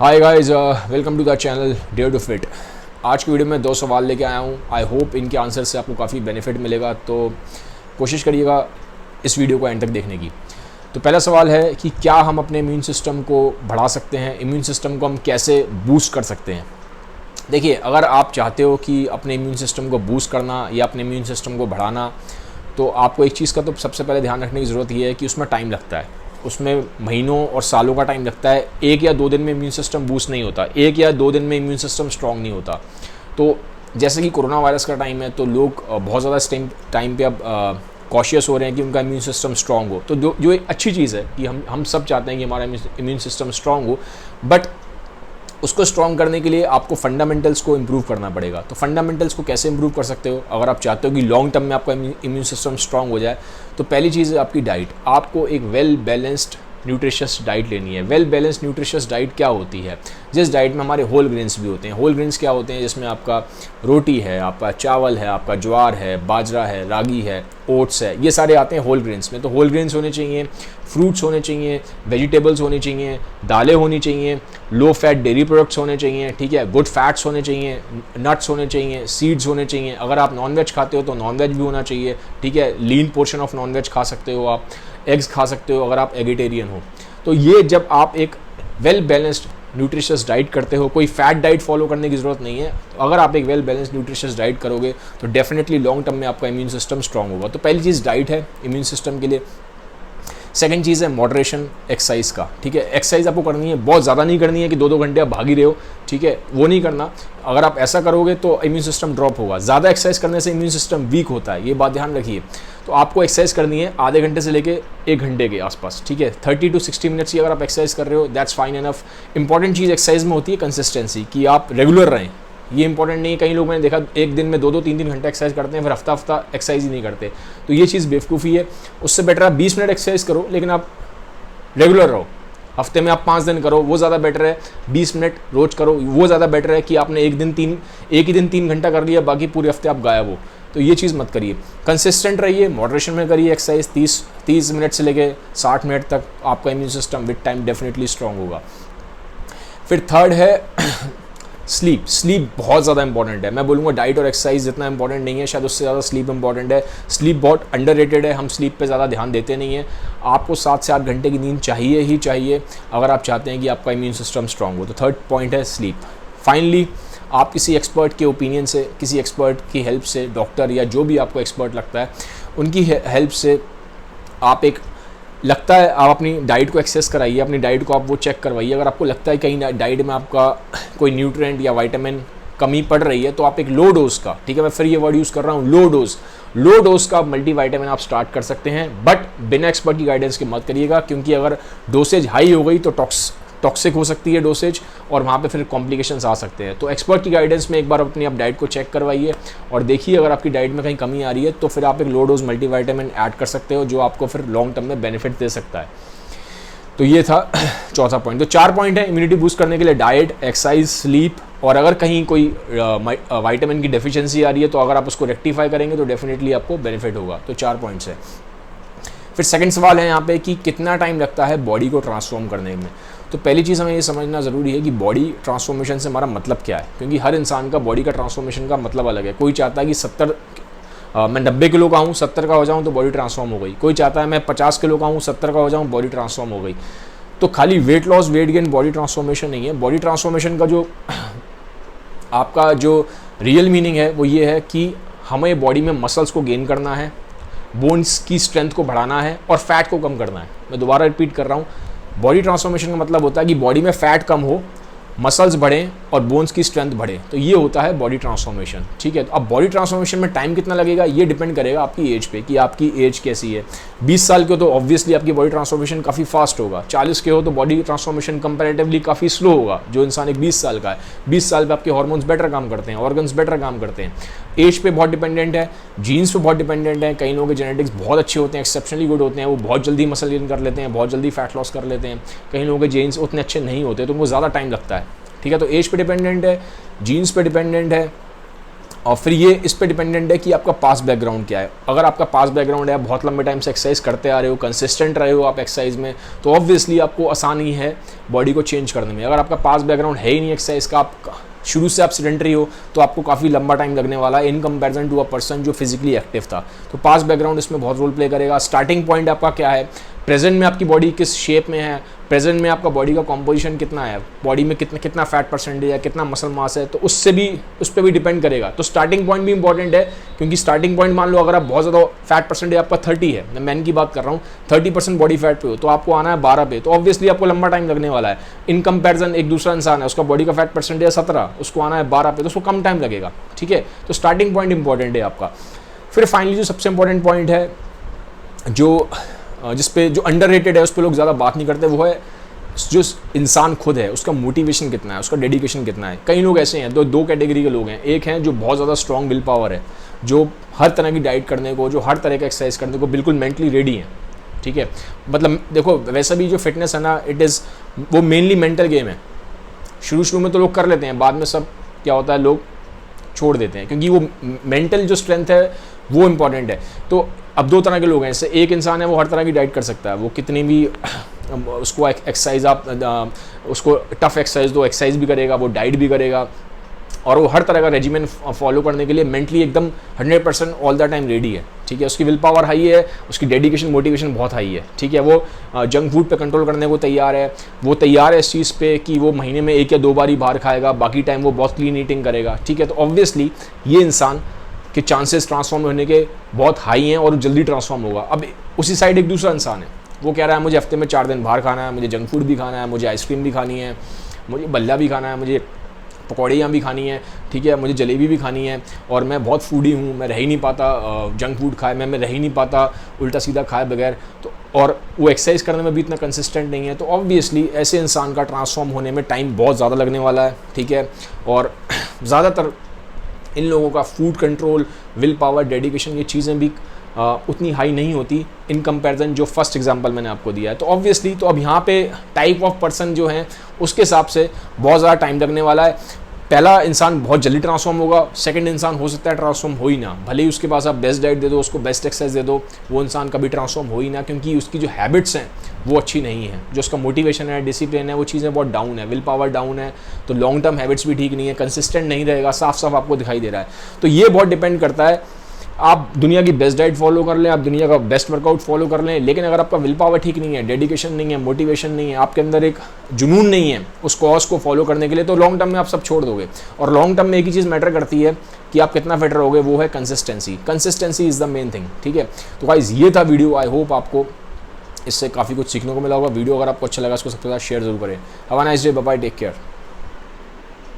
Hi guys, welcome to the channel dare to fit. आज की video में 2 सवाल लेके आया हूँ। आई होप इनके आंसर से आपको काफ़ी बेनिफिट मिलेगा, तो कोशिश करिएगा इस वीडियो को एंड तक देखने की। तो पहला सवाल है कि क्या हम अपने इम्यून सिस्टम को बढ़ा सकते हैं, इम्यून सिस्टम को हम कैसे बूस्ट कर सकते हैं। देखिए, अगर आप चाहते हो कि अपने इम्यून सिस्टम को बूस्ट करना या अपने इम्यून सिस्टम को बढ़ाना, तो आपको एक चीज़ का तो सबसे पहले ध्यान रखने की ज़रूरत ये है कि उसमें टाइम लगता है, उसमें महीनों और सालों का टाइम लगता है। 1 या 2 दिन में इम्यून सिस्टम बूस्ट नहीं होता, 1 या 2 दिन में इम्यून सिस्टम स्ट्रॉन्ग नहीं होता। तो जैसे कि कोरोना वायरस का टाइम है, तो लोग बहुत ज़्यादा इस टाइम पे अब कॉशियस हो रहे हैं कि उनका इम्यून सिस्टम स्ट्रॉन्ग हो। तो जो एक अच्छी चीज़ है कि हम सब चाहते हैं कि हमारा इम्यून सिस्टम स्ट्रॉन्ग हो, बट उसको स्ट्रॉन्ग करने के लिए आपको फंडामेंटल्स को इम्प्रूव करना पड़ेगा। तो फंडामेंटल्स को कैसे इम्प्रूव कर सकते हो, अगर आप चाहते हो कि लॉन्ग टर्म में आपका इम्यून सिस्टम स्ट्रॉन्ग हो जाए, तो पहली चीज़ है आपकी डाइट। आपको एक वेल बैलेंस्ड न्यूट्रिशियस डाइट लेनी है। वेल बैलेंस्ड न्यूट्रिशियस डाइट क्या होती है? जिस डाइट में हमारे होल ग्रेन्स भी होते हैं। होल ग्रेन्स क्या होते हैं? जिसमें आपका रोटी है, आपका चावल है, आपका ज्वार है, बाजरा है, रागी है, ओट्स है, ये सारे आते हैं होल ग्रेन्स में। तो होल ग्रेन्स होने चाहिए, फ्रूट्स होने चाहिए, वेजिटेबल्स होनी चाहिए, दालें होनी चाहिए, लो फैट डेयरी प्रोडक्ट्स होने चाहिए, ठीक है, गुड फैट्स होने चाहिए, नट्स होने चाहिए, सीड्स होने चाहिए। अगर आप नॉनवेज खाते हो तो नॉनवेज भी होना चाहिए, ठीक है, लीन पोर्शन ऑफ नॉनवेज खा सकते हो आप, एग्स खा सकते हो अगर आप एगिटेरियन हो। तो ये जब आप एक वेल बैलेंस्ड न्यूट्रिशियस डाइट करते हो, कोई फैट डाइट फॉलो करने की ज़रूरत नहीं है। तो अगर आप एक वेल बैलेंस्ड न्यूट्रिशियस डाइट करोगे तो डेफिनेटली लॉन्ग टर्म में आपका इम्यून सिस्टम स्ट्रॉन्ग होगा। तो पहली चीज़ डाइट है इम्यून सिस्टम के लिए। सेकंड चीज़ है मॉडरेशन एक्सरसाइज का, ठीक है। एक्सरसाइज आपको करनी है, बहुत ज़्यादा नहीं करनी है कि 2-2 घंटे आप भाग ही रहे हो, ठीक है, वो नहीं करना। अगर आप ऐसा करोगे तो इम्यून सिस्टम ड्रॉप होगा। ज़्यादा एक्सरसाइज करने से इम्यून सिस्टम वीक होता है, ये बात ध्यान रखिए। तो आपको एक्सरसाइज करनी है आधे घंटे से लेके 1 घंटे के आसपास, ठीक है। 30 to 60 मिनट्स की अगर आप एक्सरसाइज कर रहे हो, that's fine enough. Important cheese exercise में होती है कंसिस्टेंसी, कि आप रेगुलर रहें। ये इंपॉर्टेंट नहीं है, कई लोग मैंने देखा एक दिन में 2-2, 3-3 घंटे एक्सरसाइज करते हैं, फिर हफ्ता एक्सरसाइज ही नहीं करते। तो ये चीज़ बेवकूफ़ी है। उससे बेटर आप 20 मिनट एक्सरसाइज करो, लेकिन आप रेगुलर रहो। हफ्ते में आप 5 दिन करो, वो ज़्यादा बेटर है। 20 मिनट रोज करो, वो ज़्यादा बेटर है कि आपने एक ही दिन 3 घंटा कर लिया, बाकी पूरे हफ्ते आप गायब हो। तो ये चीज़ मत करिए, कंसिस्टेंट रहिए, मॉडरेशन में करिए एक्सरसाइज। 30 मिनट से लेके 60 मिनट तक आपका immune system with time definitely strong होगा। फिर थर्ड है स्लीप। स्लीप बहुत ज़्यादा इंपॉर्टेंट है। मैं बोलूँगा डाइट और एक्सरसाइज जितना इंपॉर्टेंट नहीं है, शायद उससे ज़्यादा स्लीप इंपॉर्टेंट है। स्लीप बहुत अंडररेटेड है, हम स्लीप पे ज़्यादा ध्यान देते नहीं हैं। आपको 7 से 8 घंटे की नींद चाहिए ही चाहिए अगर आप चाहते हैं कि आपका इम्यून सिस्टम स्ट्रांग हो। तो थर्ड पॉइंट है स्लीप। फाइनली, आप किसी एक्सपर्ट के ओपिनियन से, किसी एक्सपर्ट की हेल्प से, डॉक्टर या जो भी आपको एक्सपर्ट लगता है उनकी हेल्प से आप लगता है आप अपनी डाइट को एक्सेस कराइए, अपनी डाइट को आप वो चेक करवाइए। अगर आपको लगता है कहीं डाइट में आपका कोई न्यूट्रिएंट या विटामिन कमी पड़ रही है, तो आप एक लो डोज का, ठीक है, मैं फिर ये वर्ड यूज़ कर रहा हूँ, लो डोज का मल्टीविटामिन आप स्टार्ट कर सकते हैं। बट बिना एक्सपर्ट की गाइडेंस के मत करिएगा, क्योंकि अगर डोसेज हाई हो गई तो टॉक्सिक हो सकती है डोसेज, और वहाँ पे फिर कॉम्प्लिकेशंस आ सकते हैं। तो एक्सपर्ट की गाइडेंस में एक बार अपनी आप डाइट को चेक करवाइए और देखिए अगर आपकी डाइट में कहीं कमी आ रही है तो फिर आप एक लो डोज मल्टीविटामिन ऐड कर सकते हो, जो आपको फिर लॉन्ग टर्म में बेनिफिट दे सकता है। तो ये था चौथा पॉइंट। तो 4 पॉइंट है इम्यूनिटी बूस्ट करने के लिए: डाइट, एक्सरसाइज, स्लीप, और अगर कहीं कोई विटामिन की डेफिशिएंसी आ रही है तो अगर आप उसको रेक्टिफाई करेंगे तो डेफिनेटली आपको बेनिफिट होगा। तो 4 पॉइंट्स है। फिर सेकंड सवाल है यहाँ पे कि कितना टाइम लगता है बॉडी को ट्रांसफॉर्म करने में। तो पहली चीज़ हमें ये समझना ज़रूरी है कि बॉडी ट्रांसफॉर्मेशन से हमारा मतलब क्या है, क्योंकि हर इंसान का बॉडी का ट्रांसफॉर्मेशन का मतलब अलग है। कोई चाहता है कि मैं 90 किलो का हूँ, 70 का हो जाऊँ तो बॉडी ट्रांसफॉर्म हो गई। कोई चाहता है मैं 50 किलो का हूँ, 70 का हो जाऊँ, बॉडी ट्रांसफॉर्म हो गई। तो खाली weight loss, weight gain body transformation नहीं है। बॉडी ट्रांसफॉर्मेशन का जो आपका जो रियल मीनिंग है वो ये है कि हमें बॉडी में मसल्स को गेन करना है, बोन्स की स्ट्रेंथ को बढ़ाना है और फैट को कम करना है। मैं दोबारा रिपीट कर रहा हूँ, बॉडी ट्रांसफॉर्मेशन का मतलब होता है कि बॉडी में फैट कम हो, मसल्स बढ़ें और बोन्स की स्ट्रेंथ बढ़े। तो ये होता है बॉडी ट्रांसफॉर्मेशन, ठीक है। तो अब बॉडी ट्रांसफॉर्मेशन में टाइम कितना लगेगा ये डिपेंड करेगा आपकी एज पे, कि आपकी एज कैसी है। 20 साल के हो तो ऑब्वियसली आपकी बॉडी ट्रांसफॉर्मेशन काफ़ी फास्ट होगा। 40 के हो तो बॉडी ट्रांसफॉर्मेशन कंपैरेटिवली काफ़ी स्लो होगा, जो इंसान एक 20 साल का है। 20 साल पे आपके हार्मोन्स बेटर काम करते हैं, ऑर्गन्स बेटर काम करते हैं। एज पे बहुत डिपेंडेंट है, जीन्स पे बहुत डिपेंडेंट है। कई लोगों के जेनेटिक्स बहुत अच्छे होते हैं, एक्सेप्शनली गुड होते हैं, वो बहुत जल्दी मसल गेन कर लेते हैं, बहुत जल्दी फैट लॉस कर लेते हैं। कई लोगों के जीन्स उतने अच्छे नहीं होते तो उनको ज़्यादा टाइम लगता है, ठीक है। तो एज पे डिपेंडेंट है, जीन्स पे डिपेंडेंट है, और फिर ये इस पे डिपेंडेंट है कि आपका पास बैकग्राउंड क्या है। अगर आपका पास बैकग्राउंड है, बहुत लंबे टाइम से एक्सरसाइज करते आ रहे हो, कंसिस्टेंट रहे हो आप एक्सरसाइज में, तो ऑब्वियसली आपको आसानी है बॉडी को चेंज करने में। अगर आपका पास बैकग्राउंड है ही नहीं एक्सरसाइज का, आप शुरू से आप सेडेंटरी हो, तो आपको काफ़ी लंबा टाइम लगने वाला है in comparison to a person जो फिजिकली एक्टिव था। तो पास बैकग्राउंड इसमें बहुत रोल प्ले करेगा। स्टार्टिंग पॉइंट आपका क्या है, प्रेजेंट में आपकी बॉडी किस शेप में है, प्रेजेंट में आपका बॉडी का कॉम्पोजिशन कितना है, बॉडी में कितना फैट परसेंटेज है, कितना मसल मास है, तो उस पर भी डिपेंड करेगा। तो स्टार्टिंग पॉइंट भी इंपॉर्टेंट है, क्योंकि स्टार्टिंग पॉइंट मान लो अगर आप बहुत ज़्यादा फैट परसेंटेज आपका 30 है, मैं मैन की बात कर रहा हूँ, 30% बॉडी फैट पे हो, तो आपको आना है 12 पे, तो ऑब्वियसली आपको लंबा टाइम लगने वाला है। इन कंपेरिजन एक दूसरा इंसान है, उसका बॉडी का फैट परसेंटेज है 17, उसको आना है 12 पे, तो उसको कम टाइम लगेगा। ठीक है, तो स्टार्टिंग पॉइंट इंपॉर्टेंट है आपका। फिर फाइनली जो सबसे इंपॉर्टेंट पॉइंट है, जो जिसपे जो अंडररेटेड है, उस पर लोग ज़्यादा बात नहीं करते, वो है जो इंसान खुद है उसका मोटिवेशन कितना है, उसका डेडिकेशन कितना है। कई लोग ऐसे हैं, दो कैटेगरी के लोग हैं। एक हैं जो बहुत ज़्यादा स्ट्रॉन्ग विल पावर है, जो हर तरह की डाइट करने को, जो हर तरह का एक्सरसाइज करने को बिल्कुल मेंटली रेडी है। ठीक है, मतलब देखो वैसा भी जो फिटनेस है ना, वो मेनली मेंटल गेम है। शुरू में तो लोग कर लेते हैं, बाद में सब क्या होता है, लोग छोड़ देते हैं, क्योंकि वो मेंटल जो स्ट्रेंथ है वो इंपॉर्टेंट है। तो अब दो तरह के लोग हैं। जैसे एक इंसान है वो हर तरह की डाइट कर सकता है, वो कितनी भी उसको एक्सरसाइज आप उसको टफ एक्सरसाइज दो, एक्सरसाइज भी करेगा, वो डाइट भी करेगा, और वो हर तरह का रेजिमेंट फॉलो करने के लिए मेंटली एकदम 100% ऑल द टाइम रेडी है। ठीक है, उसकी विल पावर हाई है, उसकी डेडिकेशन मोटिवेशन बहुत हाई है। ठीक है, वो जंक फूड पे कंट्रोल करने को तैयार है, वो तैयार है इस चीज़ पे कि वो महीने में 1 या 2 बार ही बाहर खाएगा, बाकी टाइम वो बहुत क्लीन ईटिंग करेगा। ठीक है, तो ऑब्वियसली ये इंसान के चांसेस ट्रांसफॉर्म होने के बहुत हाई हैं और जल्दी ट्रांसफॉर्म होगा। अब उसी साइड एक दूसरा इंसान है, वो कह रहा है मुझे हफ्ते में 4 दिन बाहर खाना है, मुझे जंक फूड भी खाना है, मुझे आइसक्रीम भी खानी है, मुझे बल्ला भी खाना है, मुझे पकौड़ियाँ भी खानी है। ठीक है, मुझे जलेबी भी खानी है, और मैं बहुत फूडी हूँ, मैं रह ही नहीं पाता जंक फूड खाए, मैं रह ही नहीं पाता उल्टा सीधा खाए बगैर, तो और वो एक्सरसाइज करने में भी इतना कंसिस्टेंट नहीं है। तो ऑब्वियसली ऐसे इंसान का ट्रांसफॉर्म होने में टाइम बहुत ज़्यादा लगने वाला है। ठीक है, और ज़्यादातर इन लोगों का food control, will power, dedication, ये चीज़ें भी उतनी हाई नहीं होती इन कंपैरिजन जो फर्स्ट एग्जांपल मैंने आपको दिया है। तो ऑब्वियसली तो अब यहाँ पे टाइप ऑफ पर्सन जो हैं उसके हिसाब से बहुत ज़्यादा टाइम लगने वाला है। पहला इंसान बहुत जल्दी ट्रांसफॉर्म होगा, सेकंड इंसान हो सकता है ट्रांसफॉर्म हो ही ना, भले ही उसके पास आप बेस्ट डाइट दे दो, उसको बेस्ट एक्सरसाइज दे दो, वो इंसान कभी ट्रांसफॉर्म हो ही ना, क्योंकि उसकी जो हैबिट्स हैं वो अच्छी नहीं है, जो उसका मोटिवेशन है, डिसिप्लिन है, वो चीज़ें बहुत डाउन है, विल पावर डाउन है, तो लॉन्ग टर्म हैबिट्स भी ठीक नहीं है, कंसिस्टेंट नहीं रहेगा, साफ साफ आपको दिखाई दे रहा है। तो ये बहुत डिपेंड करता है, आप दुनिया की बेस्ट डाइट फॉलो कर लें, आप दुनिया का बेस्ट वर्कआउट फॉलो कर लें, लेकिन अगर आपका विल पावर ठीक नहीं है, डेडिकेशन नहीं है, मोटिवेशन नहीं है, आपके अंदर एक जुनून नहीं है उस कॉज को फॉलो करने के लिए, तो लॉन्ग टर्म में आप सब छोड़ दोगे। और लॉन्ग टर्म में एक ही चीज़ मैटर करती है कि आप कितना फिट रहोगे, वो है consistency. Consistency is the main thing. ठीक है, तो गाइस ये था वीडियो, आई होप आपको इससे काफ़ी कुछ सीखने को मिला होगा। वीडियो अगर आपको अच्छा लगा इसको सबके साथ शेयर जरूर करें। Have a nice day, bye bye, take care.